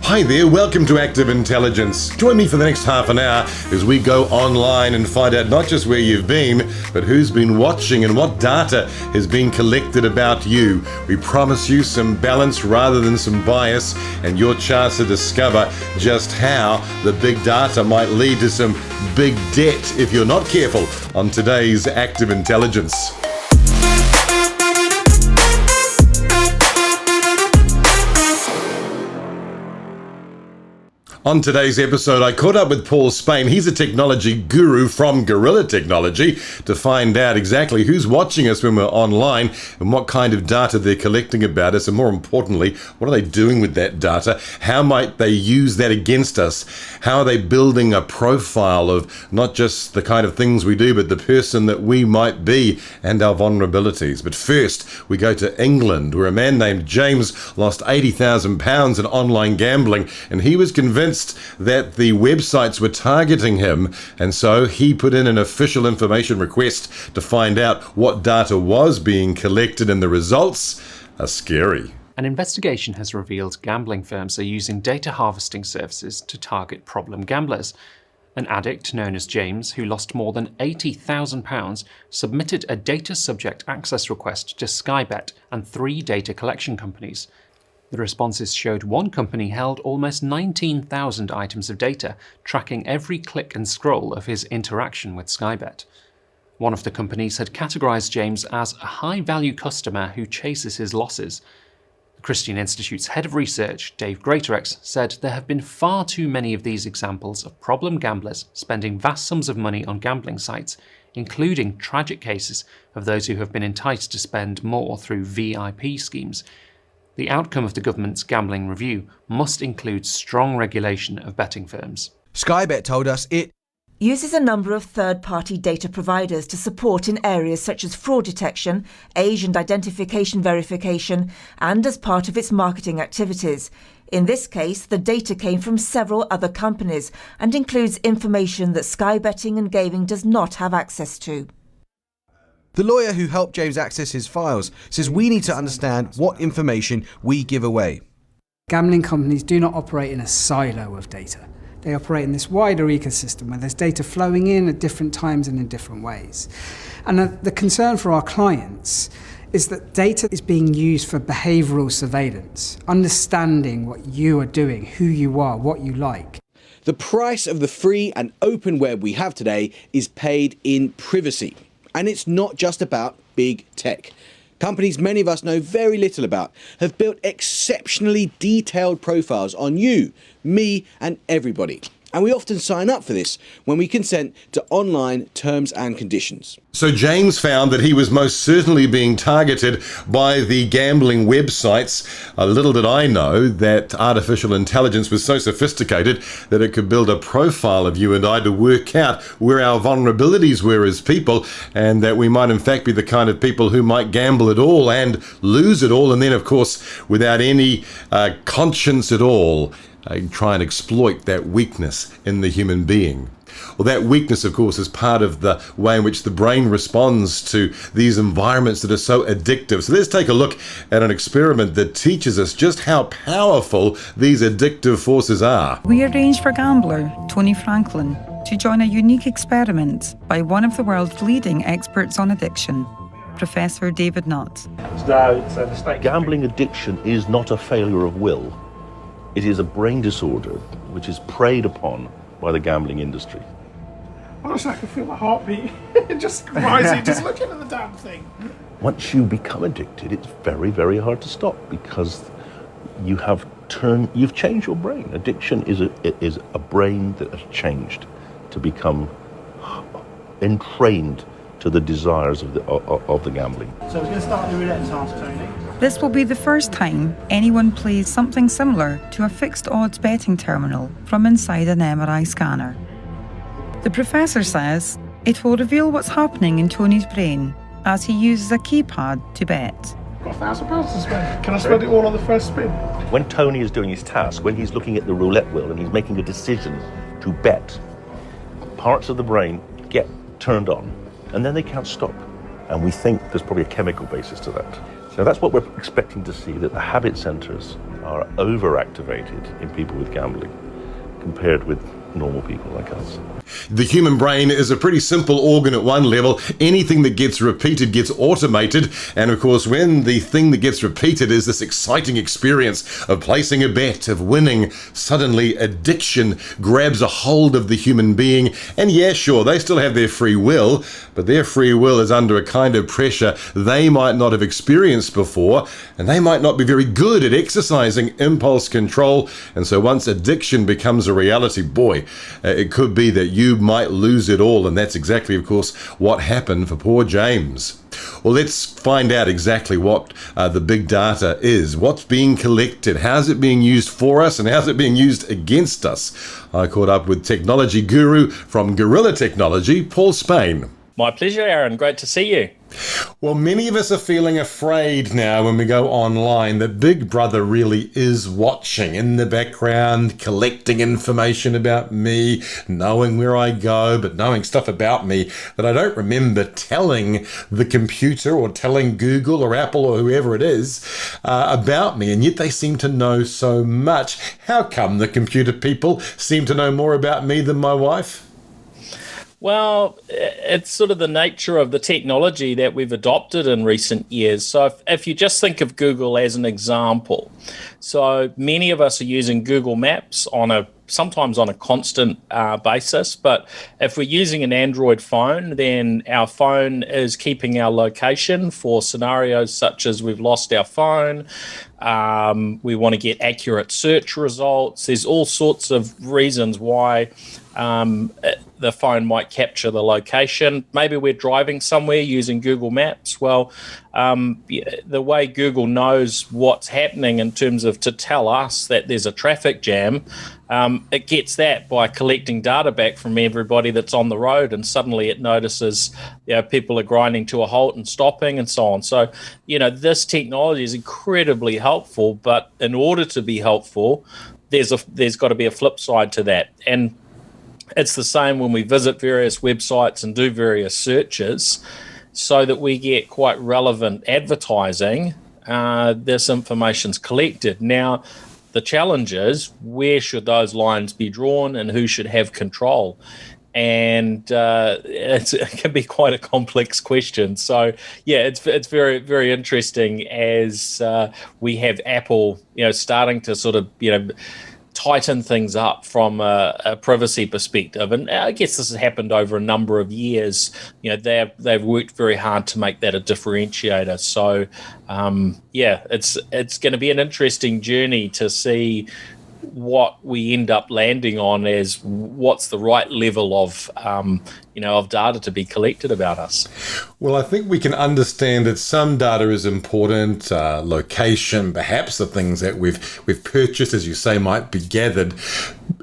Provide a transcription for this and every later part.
Hi there, welcome to Active Intelligence. Join me for the next half an hour as we go online and find out not just where you've been, but who's been watching and what data has been collected about you. We promise you some balance rather than some bias, and your chance to discover just how the big data might lead to some big debt if you're not careful on today's Active Intelligence. On today's episode, I caught up with Paul Spain. He's a technology guru from Gorilla Technology to find out exactly who's watching us when we're online and what kind of data they're collecting about us, and more importantly, what are they doing with that data? How might they use that against us? How are they building a profile of not just the kind of things we do, but the person that we might be and our vulnerabilities? But first, we go to England, where a man named James lost £80,000 in online gambling, and he was convinced that the websites were targeting him, and so he put in an official information request to find out what data was being collected, and the results are scary. An investigation has revealed gambling firms are using data harvesting services to target problem gamblers. An addict known as James, who lost more than £80,000, submitted a data subject access request to Skybet and 3 data collection companies. The responses showed one company held almost 19,000 items of data, tracking every click and scroll of his interaction with Skybet. One of the companies had categorised James as a high-value customer who chases his losses. The Christian Institute's head of research, Dave Greatorex, said there have been far too many of these examples of problem gamblers spending vast sums of money on gambling sites, including tragic cases of those who have been enticed to spend more through VIP schemes. The outcome of the government's gambling review must include strong regulation of betting firms. Skybet told us it uses a number of third-party data providers to support in areas such as fraud detection, age and identification verification, and as part of its marketing activities. In this case, the data came from several other companies and includes information that Sky Betting and Gaming does not have access to. The lawyer who helped James access his files says we need to understand what information we give away. Gambling companies do not operate in a silo of data. They operate in this wider ecosystem where there's data flowing in at different times and in different ways. And the concern for our clients is that data is being used for behavioural surveillance, understanding what you are doing, who you are, what you like. The price of the free and open web we have today is paid in privacy. And it's not just about big tech. Companies many of us know very little about have built exceptionally detailed profiles on you, me, and everybody. And we often sign up for this when we consent to online terms and conditions. So James found that he was most certainly being targeted by the gambling websites. Little did I know that artificial intelligence was so sophisticated that it could build a profile of you and I to work out where our vulnerabilities were as people, and that we might in fact be the kind of people who might gamble it all and lose it all, and then of course without any conscience at all try and exploit that weakness in the human being. Well, that weakness, of course, is part of the way in which the brain responds to these environments that are so addictive. So let's take a look at an experiment that teaches us just how powerful these addictive forces are. We arranged for gambler Tony Franklin to join a unique experiment by one of the world's leading experts on addiction, Professor David Nutt. Gambling addiction is not a failure of will. It is a brain disorder which is preyed upon by the gambling industry. Honestly, I can feel my heartbeat just rising, just looking at the damn thing. Once you become addicted, it's very, very hard to stop because you've changed your brain. Addiction is a brain that has changed to become entrained to the desires of the gambling. So we're going to start the roulette task, Tony. This will be the first time anyone plays something similar to a fixed odds betting terminal from inside an MRI scanner. The professor says it will reveal what's happening in Tony's brain as he uses a keypad to bet. I've got £1,000 to spend. Can I spend it all on the first spin? When Tony is doing his task, when he's looking at the roulette wheel and he's making a decision to bet, parts of the brain get turned on and then they can't stop. And we think there's probably a chemical basis to that. So that's what we're expecting to see, that the habit centers are overactivated in people with gambling compared with normal people like us. The human brain is a pretty simple organ at one level. Anything that gets repeated gets automated. And of course, when the thing that gets repeated is this exciting experience of placing a bet, of winning, suddenly addiction grabs a hold of the human being. And yeah, sure, they still have their free will, but their free will is under a kind of pressure they might not have experienced before. And they might not be very good at exercising impulse control. And so once addiction becomes a reality, boy, it could be that you might lose it all, and that's exactly, of course, what happened for poor James. Well, let's find out exactly what the big data is. What's being collected? How's it being used for us, and how's it being used against us? I caught up with technology guru from Gorilla Technology, Paul Spain. My pleasure, Aaron. Great to see you. Well, many of us are feeling afraid now when we go online that Big Brother really is watching in the background, collecting information about me, knowing where I go, but knowing stuff about me that I don't remember telling the computer or telling Google or Apple or whoever it is about me, and yet they seem to know so much. How come the computer people seem to know more about me than my wife? Well, it's sort of the nature of the technology that we've adopted in recent years. So if you just think of Google as an example, so many of us are using Google Maps sometimes on a constant basis, but if we're using an Android phone, then our phone is keeping our location for scenarios such as we've lost our phone, we want to get accurate search results. There's all sorts of reasons why the phone might capture the location. Maybe we're driving somewhere using Google Maps. Well, the way Google knows what's happening in terms of to tell us that there's a traffic jam, it gets that by collecting data back from everybody that's on the road, and suddenly it notices people are grinding to a halt and stopping and so on. So, this technology is incredibly helpful, but in order to be helpful, there's got to be a flip side to that. And it's the same when we visit various websites and do various searches, so that we get quite relevant advertising. This information's collected. Now, the challenge is, where should those lines be drawn and who should have control? And it can be quite a complex question. So, yeah, it's very, very interesting as we have Apple, starting to sort of, tighten things up from a privacy perspective. And I guess this has happened over a number of years. They've worked very hard to make that a differentiator. So, it's going to be an interesting journey to see what we end up landing on as what's the right level of of data to be collected about us. Well, I think we can understand that some data is important, location, perhaps the things that we've purchased, as you say, might be gathered.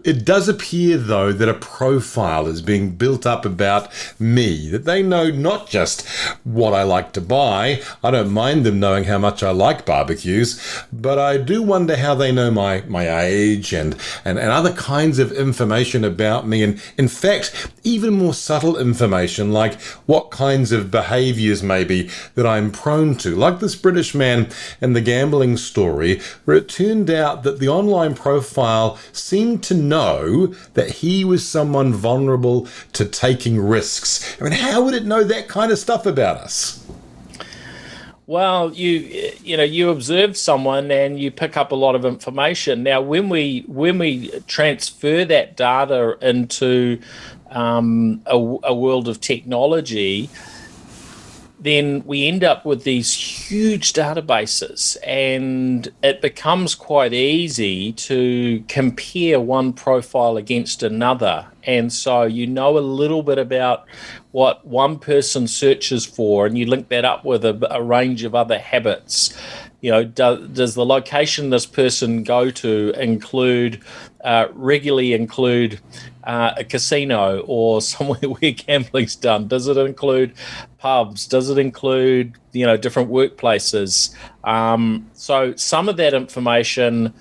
It does appear, though, that a profile is being built up about me, that they know not just what I like to buy. I don't mind them knowing how much I like barbecues, but I do wonder how they know my age and other kinds of information about me. And in fact, even more subtle information, like what kinds of behaviours maybe that I'm prone to, like this British man in the gambling story, where it turned out that the online profile seemed to know that he was someone vulnerable to taking risks. I mean, how would it know that kind of stuff about us? Well, you observe someone and you pick up a lot of information. Now, when we transfer that data into a world of technology, then we end up with these huge databases, and it becomes quite easy to compare one profile against another. And so you know a little bit about what one person searches for, and you link that up with a range of other habits. Does the location this person go to regularly include a casino or somewhere where gambling's done? Does it include pubs? Does it include different workplaces? So some of that information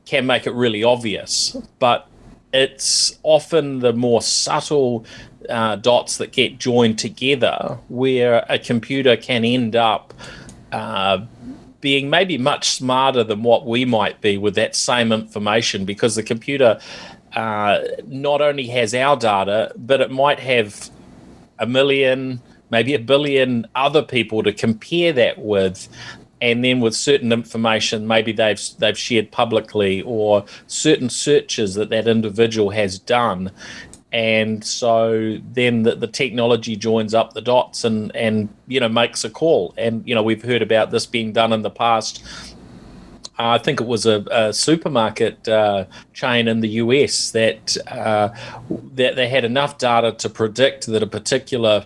can make it really obvious, but it's often the more subtle dots that get joined together where a computer can end up being maybe much smarter than what we might be with that same information, because the computer not only has our data, but it might have 1 million, maybe 1 billion other people to compare that with. And then with certain information, maybe they've shared publicly, or certain searches that individual has done. And so then the technology joins up the dots and makes a call. And, we've heard about this being done in the past. I think it was a supermarket chain in the US that they had enough data to predict that a particular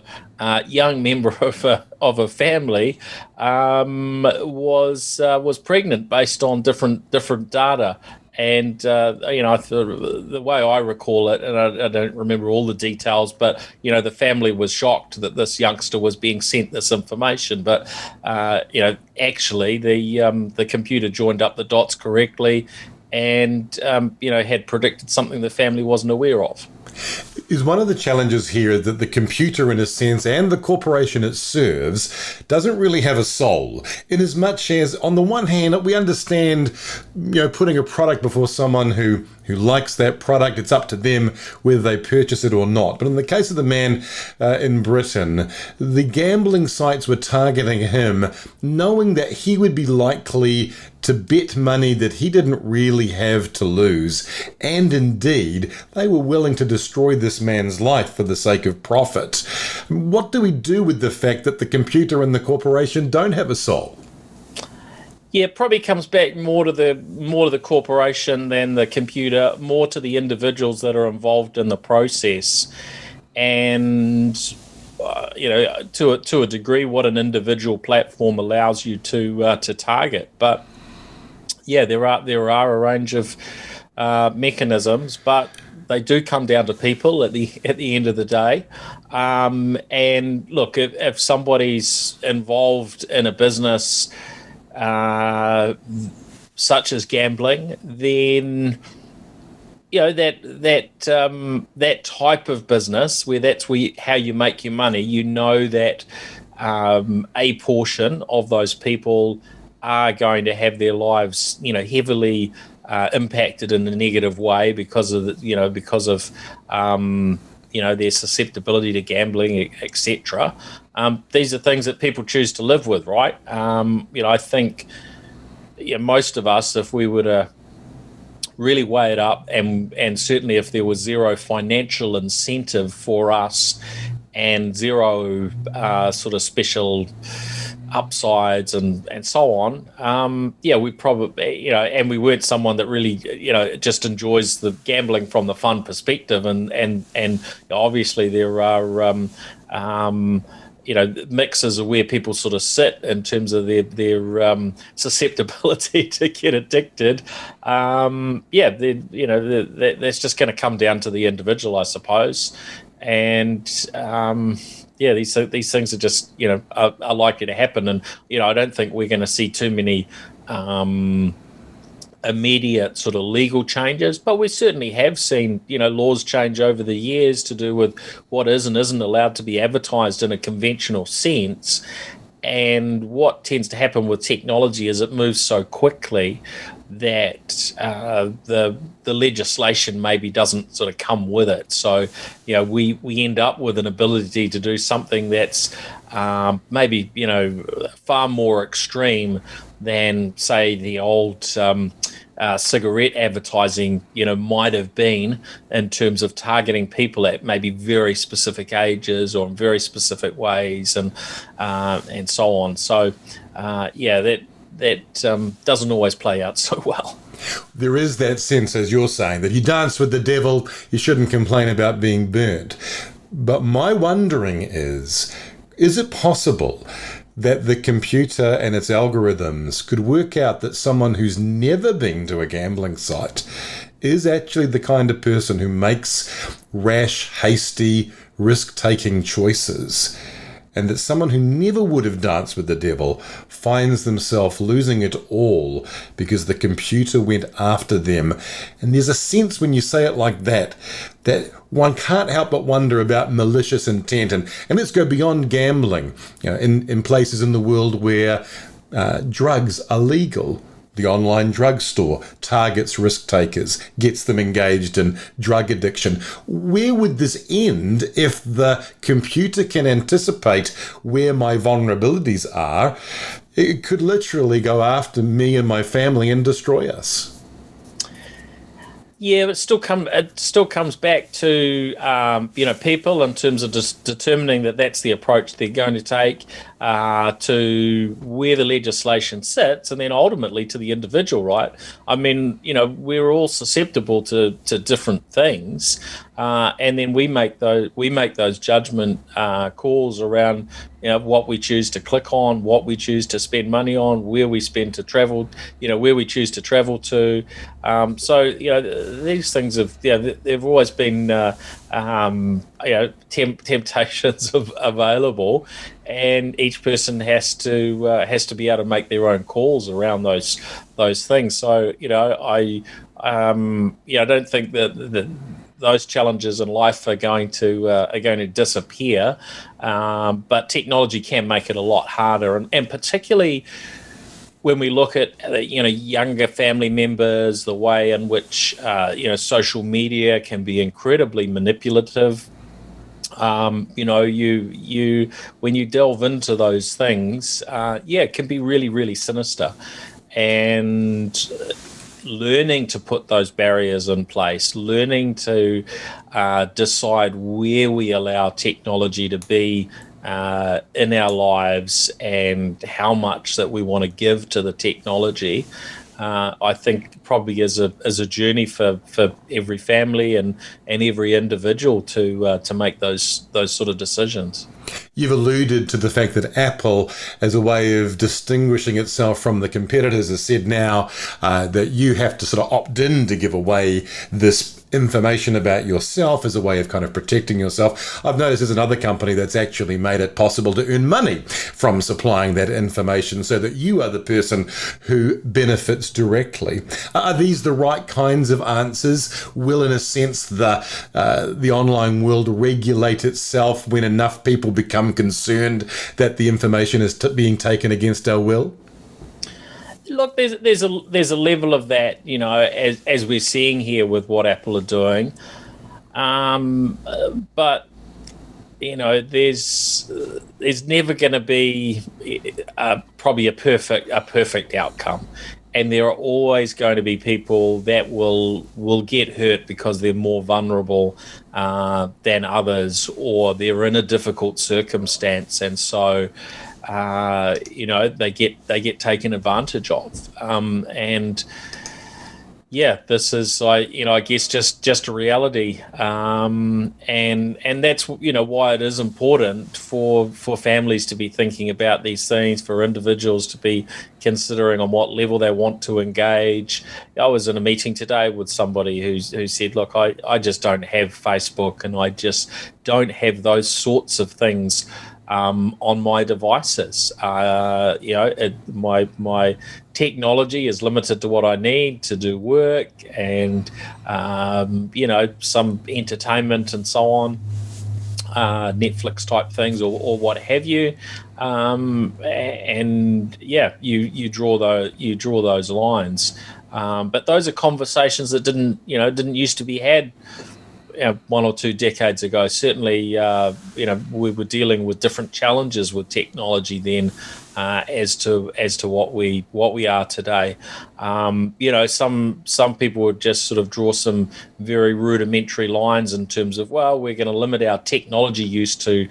young member of a family was pregnant based on different data. And the way I recall it, and I don't remember all the details, but the family was shocked that this youngster was being sent this information. But actually, the computer joined up the dots correctly, and had predicted something the family wasn't aware of. Is one of the challenges here that the computer, in a sense, and the corporation it serves, doesn't really have a soul, in as much as, on the one hand, we understand, putting a product before someone who likes that product, it's up to them whether they purchase it or not. But in the case of the man in Britain, the gambling sites were targeting him, knowing that he would be likely to bet money that he didn't really have to lose. And indeed, they were willing to destroy this man's life for the sake of profit. What do we do with the fact that the computer and the corporation don't have a soul? Yeah, it probably comes back more to the corporation than the computer, more to the individuals that are involved in the process, and to a degree, what an individual platform allows you to target. But yeah, there are a range of mechanisms, but they do come down to people at the end of the day. And look, if somebody's involved in a business such as gambling, then that type of business where that's how you make your money, that a portion of those people are going to have their lives heavily impacted in a negative way because of their susceptibility to gambling, etc. These are things that people choose to live with, right? I think most of us, if we were to really weigh it up, and certainly if there was zero financial incentive for us and zero sort of special upsides and so on, we probably, and we weren't someone that really, just enjoys the gambling from the fun perspective, and obviously there are mixes of where people sort of sit in terms of their susceptibility to get addicted. That's just going to come down to the individual, I suppose. And these things are just are likely to happen, and I don't think we're going to see too many immediate sort of legal changes, but we certainly have seen laws change over the years to do with what is and isn't allowed to be advertised in a conventional sense. And what tends to happen with technology is it moves so quickly that the legislation maybe doesn't sort of come with it. So we end up with an ability to do something that's maybe far more extreme than, say, the old cigarette advertising might have been, in terms of targeting people at maybe very specific ages or in very specific ways, and so on. So that doesn't always play out so well. There is that sense, as you're saying, that you dance with the devil, you shouldn't complain about being burnt. But my wondering is it possible that the computer and its algorithms could work out that someone who's never been to a gambling site is actually the kind of person who makes rash, hasty, risk-taking choices, and that someone who never would have danced with the devil finds themselves losing it all because the computer went after them? And there's a sense, when you say it like that one can't help but wonder about malicious intent. And let's go beyond gambling, in places in the world where drugs are legal. The online drugstore targets risk takers, gets them engaged in drug addiction. Where would this end if the computer can anticipate where my vulnerabilities are? It could literally go after me and my family and destroy us. Yeah, but it still comes back to people in terms of just determining that that's the approach they're going to take, to where the legislation sits, and then ultimately to the individual, right? I mean, we're all susceptible to different things, and then we make those judgment calls around what we choose to click on, what we choose to spend money on, where we spend to travel, where we choose to travel to. So these things they've always been temptations available, and each person has to be able to make their own calls around those things. So I don't think that those challenges in life are going to disappear, but technology can make it a lot harder, and particularly when we look at younger family members, the way in which social media can be incredibly manipulative. You when you delve into those things, it can be really, really sinister, and learning to put those barriers in place, learning to decide where we allow technology to be in our lives and how much that we want to give to the technology, I think probably is a journey for every family and every individual to make those sort of decisions. You've alluded to the fact that Apple, as a way of distinguishing itself from the competitors, has said now that you have to sort of opt in to give away this information about yourself as a way of kind of protecting yourself. I've noticed there's another company that's actually made it possible to earn money from supplying that information so that you are the person who benefits directly. Are these the right kinds of answers? Will, in a sense, the online world regulate itself when enough people become concerned that the information is being taken against our will? Look, there's a level of that, as we're seeing here with what Apple are doing, but there's never going to be probably a perfect outcome, and there are always going to be people that will get hurt because they're more vulnerable than others, or they're in a difficult circumstance, and so they get taken advantage of, and this is I guess just a reality, and that's why it is important for families to be thinking about these things, for individuals to be considering on what level they want to engage. I was in a meeting today with somebody who said, look, I just don't have Facebook, and I just don't have those sorts of things on my devices. My technology is limited to what I need to do work and some entertainment and so on, Netflix type things or what have you. You draw those lines. But those are conversations that didn't used to be had 1 or 2 decades ago. Certainly, we were dealing with different challenges with technology then, as to what we are today. Some people would just sort of draw some very rudimentary lines in terms of, well, we're going to limit our technology use to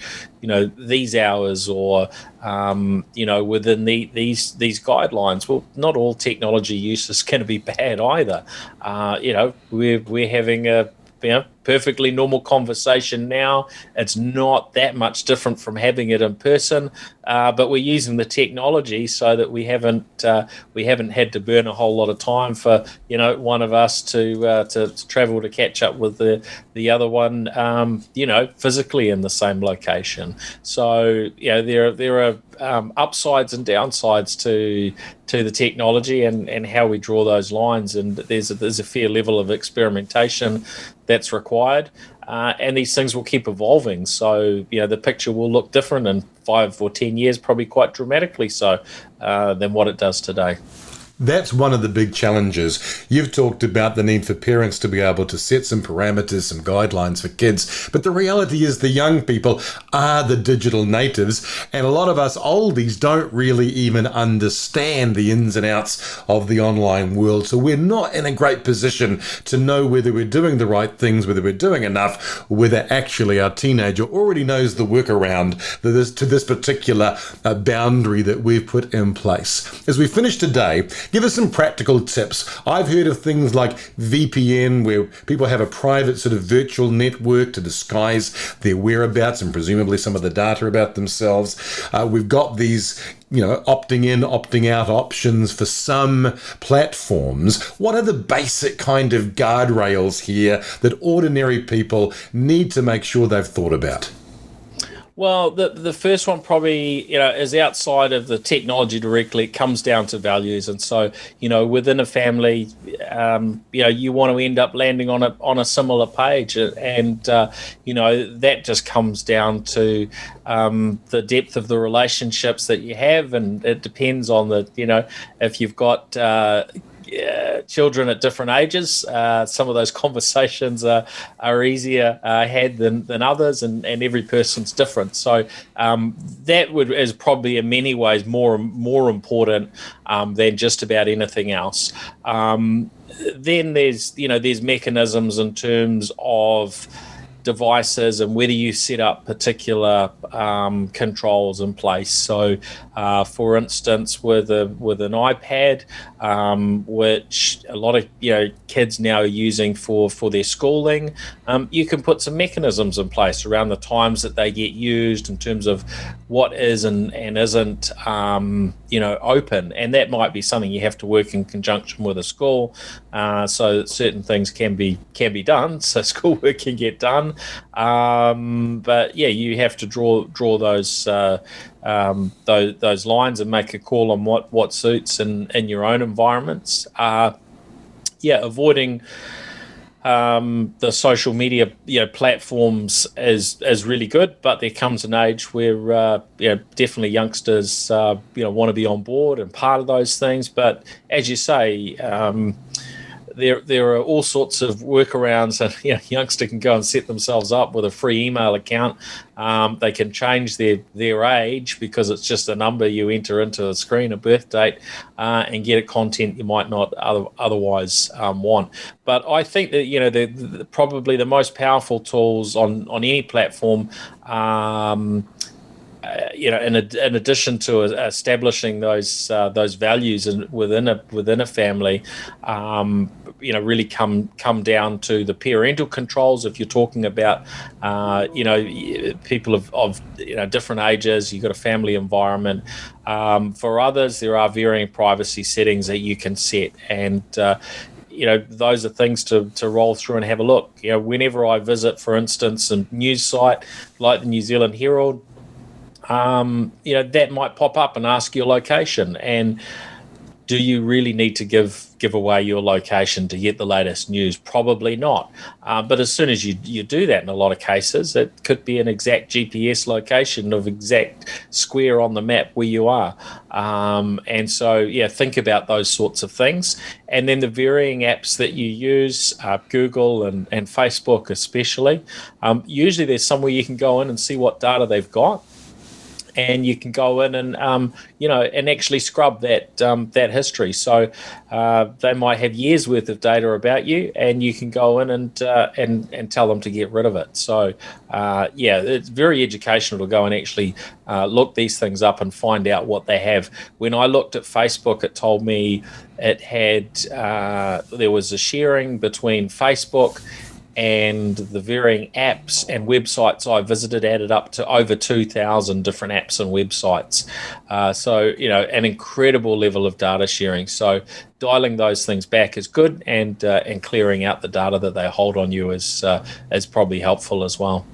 these hours, or within these guidelines. Well, not all technology use is going to be bad either. We're having a perfectly normal conversation now. It's not that much different from having it in person, but we're using the technology so that we haven't had to burn a whole lot of time for one of us to travel to catch up with the other one, physically in the same location. So there are upsides and downsides to the technology and how we draw those lines, and there's a fair level of experimentation that's required required, and these things will keep evolving. So, the picture will look different in 5 or 10 years, probably quite dramatically so, than what it does today. That's one of the big challenges. You've talked about the need for parents to be able to set some parameters, some guidelines for kids. But the reality is the young people are the digital natives. And a lot of us oldies don't really even understand the ins and outs of the online world. So we're not in a great position to know whether we're doing the right things, whether we're doing enough, whether actually our teenager already knows the workaround to this particular boundary that we've put in place. As we finish today, give us some practical tips. I've heard of things like VPN, where people have a private sort of virtual network to disguise their whereabouts and presumably some of the data about themselves. We've got these, opting in, opting out options for some platforms. What are the basic kind of guardrails here that ordinary people need to make sure they've thought about? Well, the first one probably, is outside of the technology directly. It comes down to values. And so, within a family, you want to end up landing on a similar page. And, that just comes down to the depth of the relationships that you have. And it depends on if you've got children at different ages, some of those conversations are easier had than others, and every person's different. So that is probably in many ways more important than just about anything else. Then there's mechanisms in terms of devices and whether you set up particular controls in place. So, for instance, with an iPad, which a lot of kids now are using for their schooling, you can put some mechanisms in place around the times that they get used in terms of what is and isn't open, and that might be something you have to work in conjunction with a school, so that certain things can be done, so schoolwork can get done. But you have to draw those lines and make a call on what suits in your own environments. Avoiding the social media platforms is really good, but there comes an age where definitely youngsters want to be on board and part of those things. But as you say, there are all sorts of workarounds, and a youngster can go and set themselves up with a free email account. They can change their age because it's just a number you enter into a screen, a birth date, and get content you might not otherwise want. But I think that probably the most powerful tools on any platform, in addition to establishing those values within a family, really come down to the parental controls. If you're talking about people of different ages, you've got a family environment. For others, there are varying privacy settings that you can set, and those are things to roll through and have a look. Whenever I visit, for instance, a news site like the New Zealand Herald, that might pop up and ask your location. And do you really need to give away your location to get the latest news? Probably not. But as soon as you do that, in a lot of cases, it could be an exact GPS location of exact square on the map where you are. And so, think about those sorts of things. And then the varying apps that you use, Google and Facebook especially, usually there's somewhere you can go in and see what data they've got. And you can go in and and actually scrub that history. So they might have years worth of data about you, and you can go in and tell them to get rid of it. So it's very educational to go and actually look these things up and find out what they have. When I looked at Facebook, it told me it had there was a sharing between Facebook and the varying apps and websites I visited added up to over 2,000 different apps and websites. So, an incredible level of data sharing. So dialing those things back is good, and clearing out the data that they hold on you is probably helpful as well.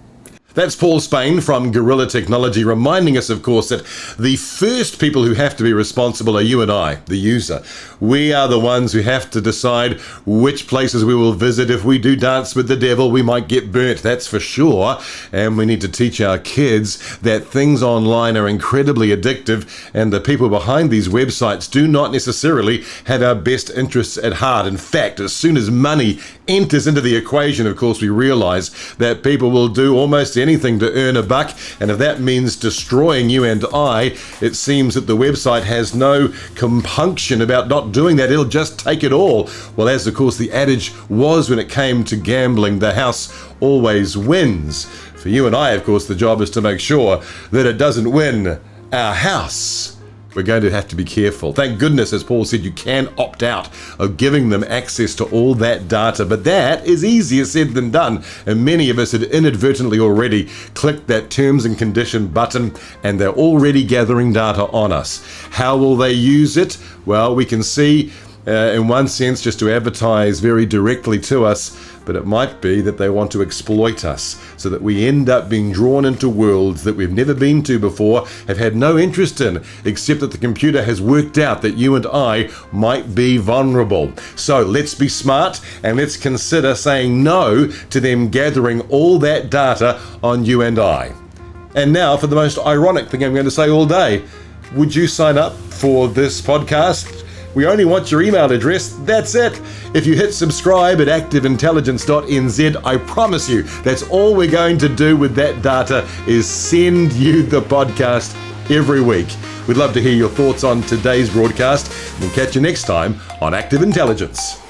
That's Paul Spain from Gorilla Technology, reminding us, of course, that the first people who have to be responsible are you and I, the user. We are the ones who have to decide which places we will visit. If we do dance with the devil, we might get burnt, that's for sure. And we need to teach our kids that things online are incredibly addictive, and the people behind these websites do not necessarily have our best interests at heart. In fact, as soon as money enters into the equation, of course, we realize that people will do almost anything to earn a buck, and if that means destroying you and I, it seems that the website has no compunction about not doing that. It'll just take it all. Well, as of course the adage was when it came to gambling, the house always wins. For you and I, of course, the job is to make sure that it doesn't win our house. We're going to have to be careful. Thank goodness, as Paul said, you can opt out of giving them access to all that data, but that is easier said than done, and many of us had inadvertently already clicked that terms and condition button, and they're already gathering data on us. How will they use it? Well, we can see in one sense just to advertise very directly to us, but it might be that they want to exploit us so that we end up being drawn into worlds that we've never been to before, have had no interest in, except that the computer has worked out that you and I might be vulnerable. So let's be smart and let's consider saying no to them gathering all that data on you and I. And now for the most ironic thing I'm going to say all day. Would you sign up for this podcast? We only want your email address, that's it. If you hit subscribe at activeintelligence.nz, I promise you that's all we're going to do with that data is send you the podcast every week. We'd love to hear your thoughts on today's broadcast. We'll catch you next time on Active Intelligence.